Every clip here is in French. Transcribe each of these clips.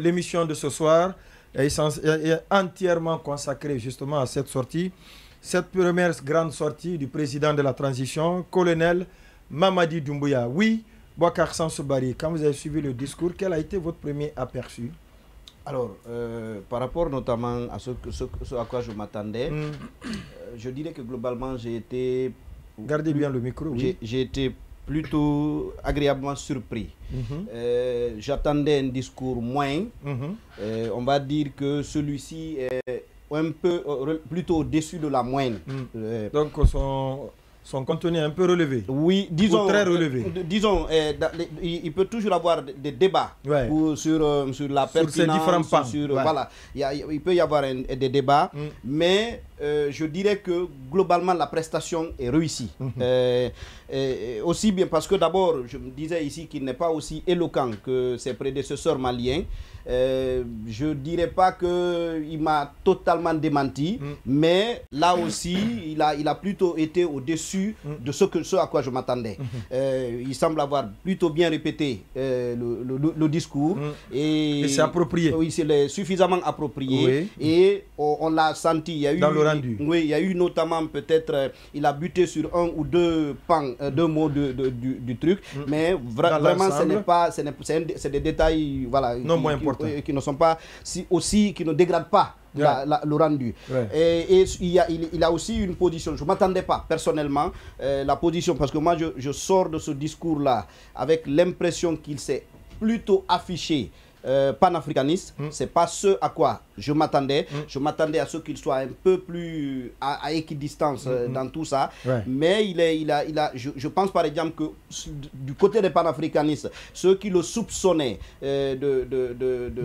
l'émission de ce soir est entièrement consacrée justement à cette sortie. Cette première grande sortie du président de la transition, colonel Mamadi Doumbouya. Oui, Boubacar Sansou-Bari, quand vous avez suivi le discours, quel a été votre premier aperçu? Alors, par rapport notamment à ce à quoi je m'attendais, je dirais que globalement, j'ai été... Gardez bien le micro, oui. J'ai été plutôt agréablement surpris. J'attendais un discours moins. On va dire que celui-ci est un peu plutôt au-dessus de la moyenne. Donc son contenu est un peu relevé. Oui, disons, très relevé. Disons, il peut toujours avoir des débats sur la pertinence, sur ces différents pans. Voilà, il peut y avoir des débats, mais je dirais que globalement la prestation est réussie. Aussi bien parce que d'abord, je me disais ici qu'il n'est pas aussi éloquent que ses prédécesseurs maliens. Je ne dirais pas qu'il m'a totalement démenti, mais là aussi, il a plutôt été au-dessus de ce à quoi je m'attendais. Il semble avoir plutôt bien répété le discours. Et c'est approprié. Oui, c'est suffisamment approprié. Oui. Et on l'a senti. Il y a eu, dans le rendu. Oui, il y a eu notamment peut-être, il a buté sur un ou deux pans, deux mots du truc, mais vraiment, ce n'est pas, c'est des détails, voilà, non moins importants. Qui ne sont pas qui ne dégradent pas le rendu. Et il a aussi une position. Je ne m'attendais pas personnellement la position, parce que moi je sors de ce discours-là avec l'impression qu'il s'est plutôt affiché panafricaniste. C'est pas ce à quoi je m'attendais. Je m'attendais à ce qu'il soit un peu plus à équidistance dans tout ça. Mais je pense par exemple que du côté des panafricanistes, ceux qui le soupçonnaient de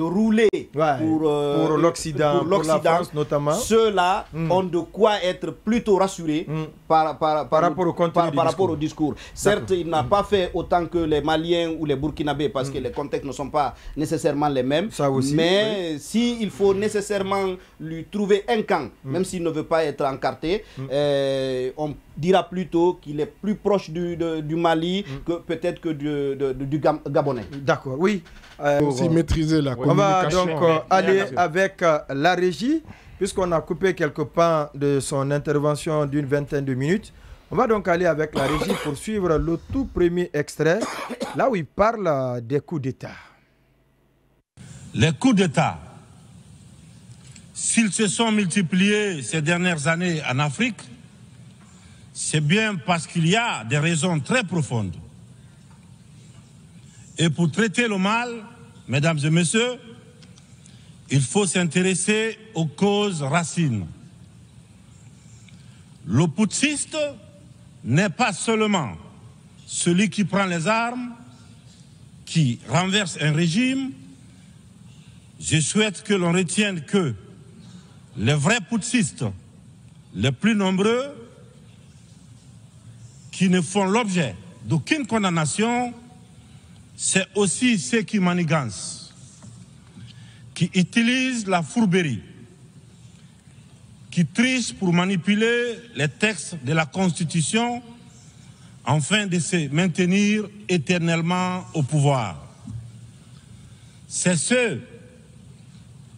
rouler pour l'Occident, pour la France notamment, ceux-là ont de quoi être plutôt rassurés par rapport au discours. Certes, il n'a pas fait autant que les Maliens ou les Burkinabés, parce que les contextes ne sont pas nécessairement les mêmes. Ça aussi, mais si il faut nécessairement lui trouver un camp, même s'il ne veut pas être encarté, on dira plutôt qu'il est plus proche du Mali que peut-être que du Gabonais. D'accord, oui. Aussi maîtriser la communication. On va donc aller avec la régie, puisqu'on a coupé quelques pans de son intervention d'une vingtaine de minutes. On va donc aller avec la régie pour suivre le tout premier extrait, là où il parle des coups d'État. Les coups d'État, s'ils se sont multipliés ces dernières années en Afrique, c'est bien parce qu'il y a des raisons très profondes. Et pour traiter le mal, mesdames et messieurs, il faut s'intéresser aux causes racines. Le putschiste n'est pas seulement celui qui prend les armes, qui renverse un régime. Je souhaite que l'on retienne que les vrais putschistes, les plus nombreux, qui ne font l'objet d'aucune condamnation, c'est aussi ceux qui manigancent, qui utilisent la fourberie, qui trichent pour manipuler les textes de la Constitution afin de se maintenir éternellement au pouvoir. C'est ceux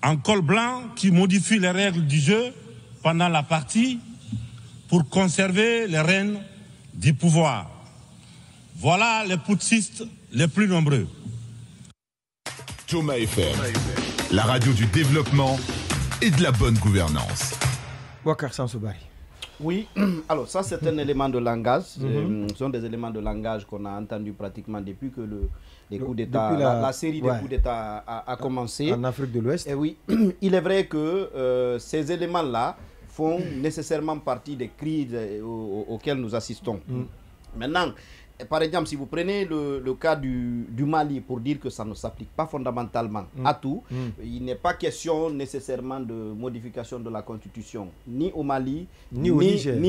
en col blanc qui modifient les règles du jeu pendant la partie pour conserver les rênes du pouvoir. Voilà les putschistes les plus nombreux. Thomas FM, la radio du développement et de la bonne gouvernance. Boubacar Sansou-Bari. Oui, alors ça c'est un élément de langage. Ce sont des éléments de langage qu'on a entendus pratiquement depuis que les coups d'État, la série des coups d'État a commencé. En Afrique de l'Ouest. Et oui, il est vrai que ces éléments-là font nécessairement partie des crises auxquelles nous assistons. Maintenant, par exemple, si vous prenez le cas du Mali, pour dire que ça ne s'applique pas fondamentalement à tout, il n'est pas question nécessairement de modification de la Constitution, ni au Mali, ni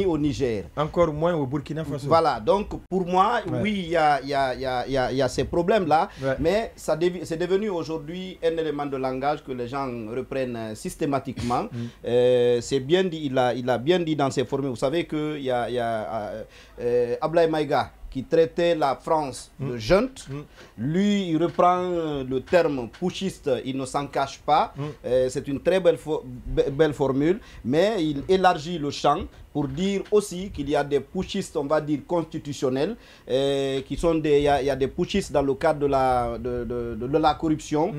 au Niger. Encore moins au Burkina Faso. Voilà, donc pour moi, oui, il y a ces problèmes-là, mais c'est devenu aujourd'hui un élément de langage que les gens reprennent systématiquement. C'est bien dit, il a bien dit dans ses formules. Vous savez qu'il y a Ablaye Maïga, qui traitait la France de junte. Lui, il reprend le terme putschiste, il ne s'en cache pas. C'est une très belle formule, mais il élargit le champ pour dire aussi qu'il y a des putschistes, on va dire, constitutionnels, qui sont il y a des putschistes dans le cadre de la corruption.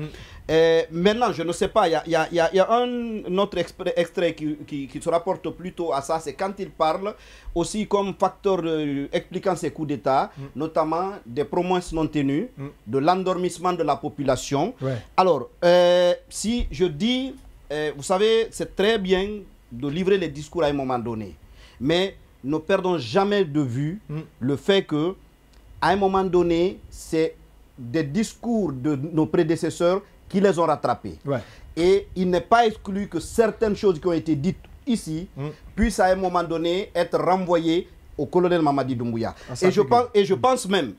Maintenant, je ne sais pas, il y a un autre extrait qui se rapporte plutôt à ça, c'est quand il parle aussi comme facteur expliquant ces coups d'État, notamment des promesses non tenues, de l'endormissement de la population. Alors, si je dis, vous savez, c'est très bien de livrer les discours à un moment donné, mais ne perdons jamais de vue le fait que, à un moment donné, c'est des discours de nos prédécesseurs qui les ont rattrapés. Et il n'est pas exclu que certaines choses qui ont été dites ici puissent à un moment donné être renvoyées au colonel Mamadi Doumbouya. Et je pense même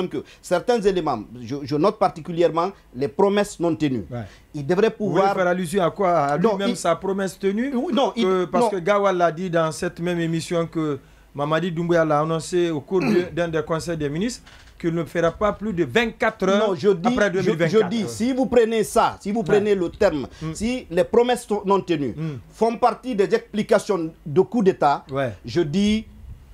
que certains éléments, je note particulièrement les promesses non tenues. Il devrait pouvoir... Vous faire allusion à quoi? À lui-même sa promesse tenue? Parce que Gawal l'a dit dans cette même émission que Mamadi Doumbouya l'a annoncé au cours d'un des conseils des ministres, qu'il ne fera pas plus de 24 heures après 2024. Je dis, si vous prenez ça, si vous prenez le terme, si les promesses non tenues font partie des explications de coup d'État, je dis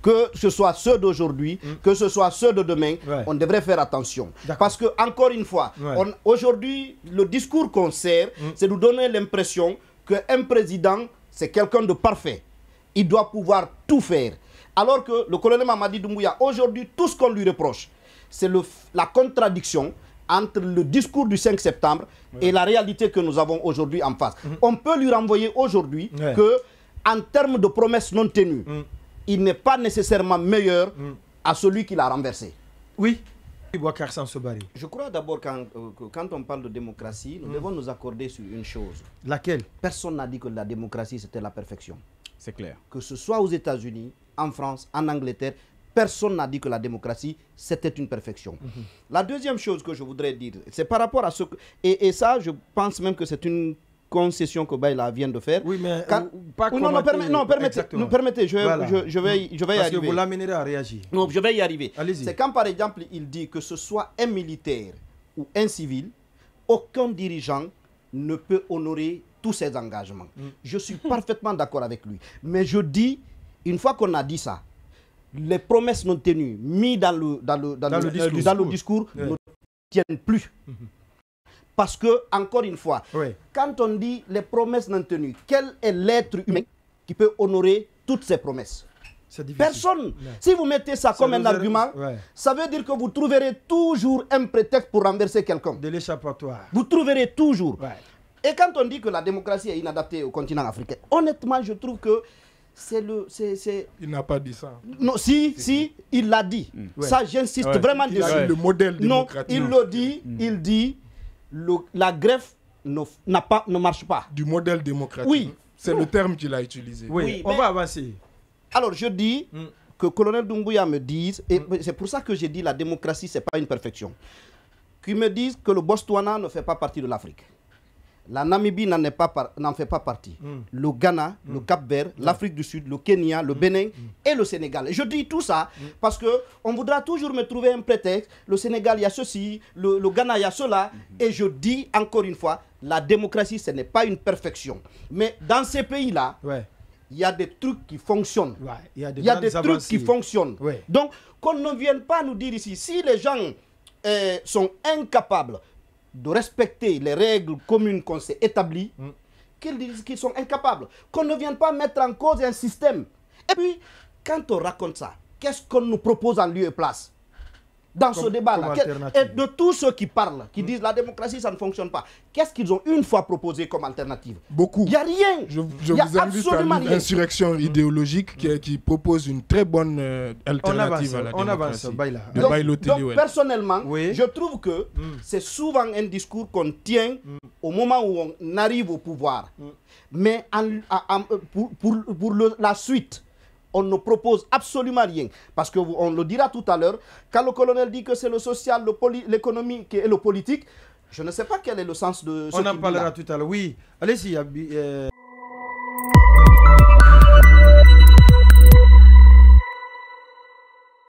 que ce soit ceux d'aujourd'hui, que ce soit ceux de demain, on devrait faire attention. Parce que, encore une fois, aujourd'hui, le discours qu'on sert, c'est de donner l'impression qu'un président, c'est quelqu'un de parfait. Il doit pouvoir tout faire. Alors que le colonel Mamadi Doumbouya, aujourd'hui, tout ce qu'on lui reproche, c'est la contradiction entre le discours du 5 septembre et la réalité que nous avons aujourd'hui en face. On peut lui renvoyer aujourd'hui que, en termes de promesses non tenues, il n'est pas nécessairement meilleur à celui qui l'a renversé. Oui. Je crois d'abord que quand on parle de démocratie, nous devons nous accorder sur une chose. Laquelle? Personne n'a dit que la démocratie c'était la perfection. C'est clair. Que ce soit aux États-Unis, en France, en Angleterre, personne n'a dit que la démocratie, c'était une perfection. La deuxième chose que je voudrais dire, c'est par rapport à ce que... Et ça, je pense même que c'est une concession que Baïla vient de faire. Oui, mais pas permettez, je vais y arriver. Parce que vous l'amènerez à réagir. Non, je vais y arriver. Allez-y. C'est quand, par exemple, il dit que ce soit un militaire ou un civil, aucun dirigeant ne peut honorer tous ses engagements. Je suis parfaitement d'accord avec lui. Mais je dis, une fois qu'on a dit ça, les promesses non tenues mises dans le discours ne tiennent plus. Parce que, encore une fois, quand on dit les promesses non tenues, quel est l'être humain qui peut honorer toutes ces promesses? Personne. Si vous mettez ça comme un argument, ça veut dire que vous trouverez toujours un prétexte pour renverser quelqu'un. De l'échappatoire. Vous trouverez toujours. Et quand on dit que la démocratie est inadaptée au continent africain, honnêtement, je trouve que Il n'a pas dit ça. Non, si, il l'a dit. Ça, j'insiste vraiment dessus. Le modèle démocratique. Non, il le dit, il dit, la greffe ne marche pas. Du modèle démocratique. Oui. C'est le terme qu'il a utilisé. Oui, on va avancer. Alors, je dis que le colonel Doumbouya me dise, et c'est pour ça que j'ai dit la démocratie, ce n'est pas une perfection, qu'ils me disent que le Botswana ne fait pas partie de l'Afrique. La Namibie n'en fait pas partie. Le Ghana, le Cap-Vert, l'Afrique du Sud, le Kenya, le Bénin et le Sénégal. Et je dis tout ça parce qu'on voudra toujours me trouver un prétexte. Le Sénégal, il y a ceci, le Ghana, il y a cela. Et je dis encore une fois, la démocratie, ce n'est pas une perfection. Mais dans ces pays-là, il y a des trucs qui fonctionnent. Il y a des trucs qui fonctionnent. Donc, qu'on ne vienne pas nous dire ici, si les gens sont incapables de respecter les règles communes qu'on s'est établies, qu'ils disent qu'ils sont incapables. Qu'on ne vienne pas mettre en cause un système. Et puis, quand on raconte ça, qu'est-ce qu'on nous propose en lieu et place dans ce débat-là? Et de tous ceux qui parlent, qui disent la démocratie, ça ne fonctionne pas, qu'est-ce qu'ils ont une fois proposé comme alternative? Beaucoup. Il n'y a rien. Je vous invite à l'insurrection idéologique qui propose une très bonne alternative à la démocratie. Donc, personnellement, je trouve que c'est souvent un discours qu'on tient au moment où on arrive au pouvoir. Mais pour la suite, on ne propose absolument rien. Parce qu'on le dira tout à l'heure, quand le colonel dit que c'est le social, l'économique et le politique, je ne sais pas quel est le sens de ce qu'il dit là. On en parlera tout à l'heure. Oui, allez-y,